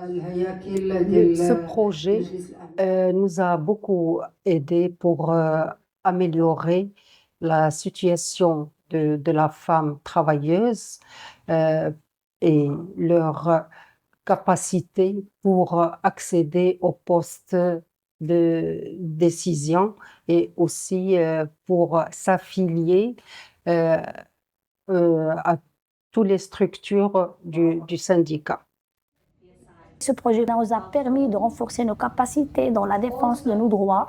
Ce projet nous a beaucoup aidé pour améliorer la situation de la femme travailleuse euh, et leur capacité pour accéder aux postes de décision et aussi pour s'affilier euh, à toutes les structures du syndicat. Ce projet nous a permis de renforcer nos capacités dans la défense de nos droits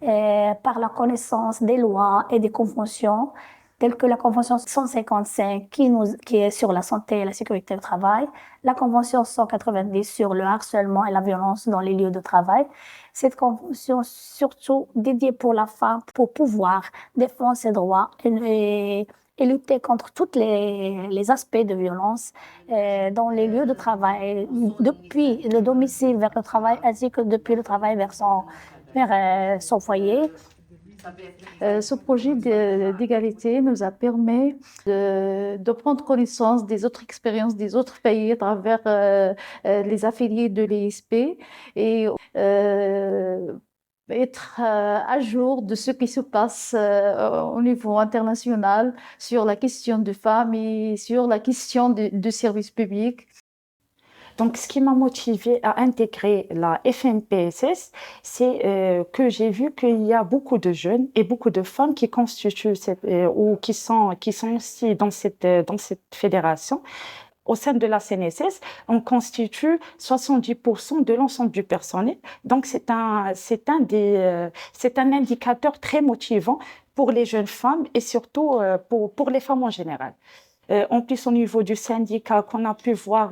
par la connaissance des lois et des conventions, telles que la Convention 155 qui est sur la santé et la sécurité au travail, la Convention 190 sur le harcèlement et la violence dans les lieux de travail. Cette convention surtout dédiée pour la femme pour pouvoir défendre ses droits et lutter contre tous les aspects de violence dans les lieux de travail, depuis le domicile vers le travail, ainsi que depuis le travail vers son foyer. Ce projet d'égalité nous a permis de prendre connaissance des autres expériences des autres pays à travers les affiliés de l'ESP et être à jour de ce qui se passe au niveau international sur la question des femmes et sur la question du service public. Donc, ce qui m'a motivée à intégrer la FNPSS, c'est que j'ai vu qu'il y a beaucoup de jeunes et beaucoup de femmes qui constituent ou qui sont aussi dans cette fédération. Au sein de la CNSS, on constitue 70% de l'ensemble du personnel. Donc, c'est un indicateur très motivant pour les jeunes femmes et surtout pour les femmes en général. En plus, au niveau du syndicat qu'on a pu voir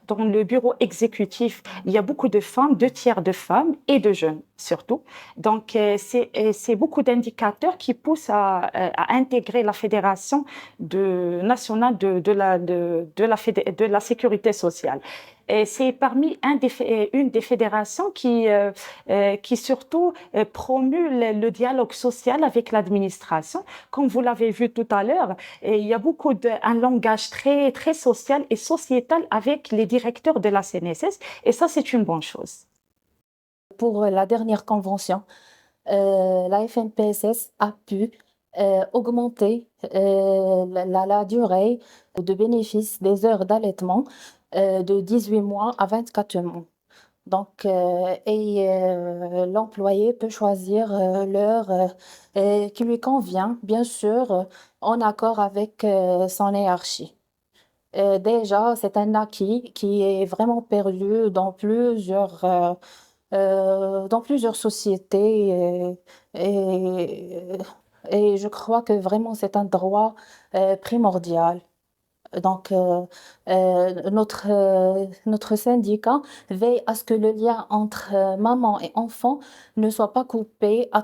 dans le bureau exécutif, il y a beaucoup de femmes, 2 tiers de femmes et de jeunes surtout. Donc, c'est beaucoup d'indicateurs qui poussent à intégrer la fédération nationale de la sécurité sociale. Et c'est parmi une des fédérations qui surtout promue le dialogue social avec l'administration. Comme vous l'avez vu tout à l'heure, il y a un langage très, très social et sociétal avec les directeurs de la CNSS. Et ça, c'est une bonne chose. Pour la dernière convention, la FNPSS a pu augmenter la durée de bénéfice des heures d'allaitement de 18 mois à 24 mois. Donc, l'employé peut choisir l'heure qui lui convient, bien sûr, en accord avec son hiérarchie. Déjà, c'est un acquis qui est vraiment perdu dans plusieurs sociétés et je crois que vraiment c'est un droit primordial. Donc, notre syndicat veille à ce que le lien entre maman et enfant ne soit pas coupé à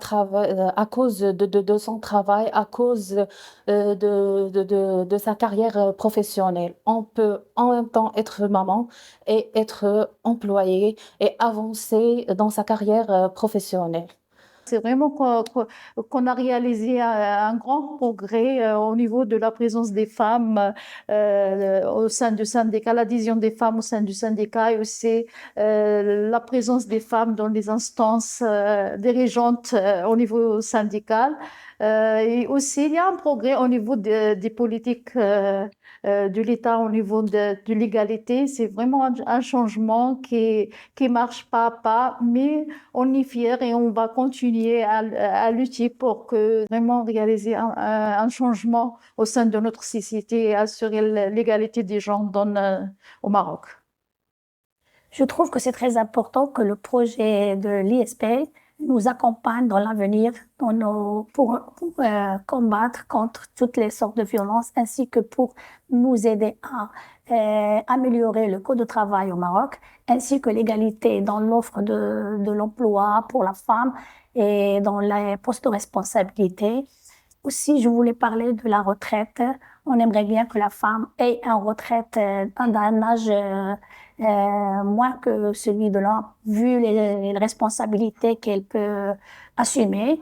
cause de son travail, à cause de sa carrière professionnelle. On peut en même temps être maman et être employé et avancer dans sa carrière professionnelle. C'est vraiment qu'on a réalisé un grand progrès au niveau de la présence des femmes au sein du syndicat, l'adhésion des femmes au sein du syndicat et aussi la présence des femmes dans les instances dirigeantes au niveau syndical. Et aussi, il y a un progrès au niveau des politiques de l'État, au niveau de l'égalité. C'est vraiment un changement qui marche pas à pas, mais on est fiers et on va continuer à lutter pour vraiment réaliser un changement au sein de notre société et assurer l'égalité des genres au Maroc. Je trouve que c'est très important que le projet de l'ISP nous accompagne dans l'avenir pour combattre contre toutes les sortes de violences ainsi que pour nous aider à améliorer le code de travail au Maroc ainsi que l'égalité dans l'offre de l'emploi pour la femme et dans les postes de responsabilité. Aussi, je voulais parler de la retraite. On aimerait bien que la femme ait une retraite d'un âge moins que celui de l'homme, vu les responsabilités qu'elle peut assumer.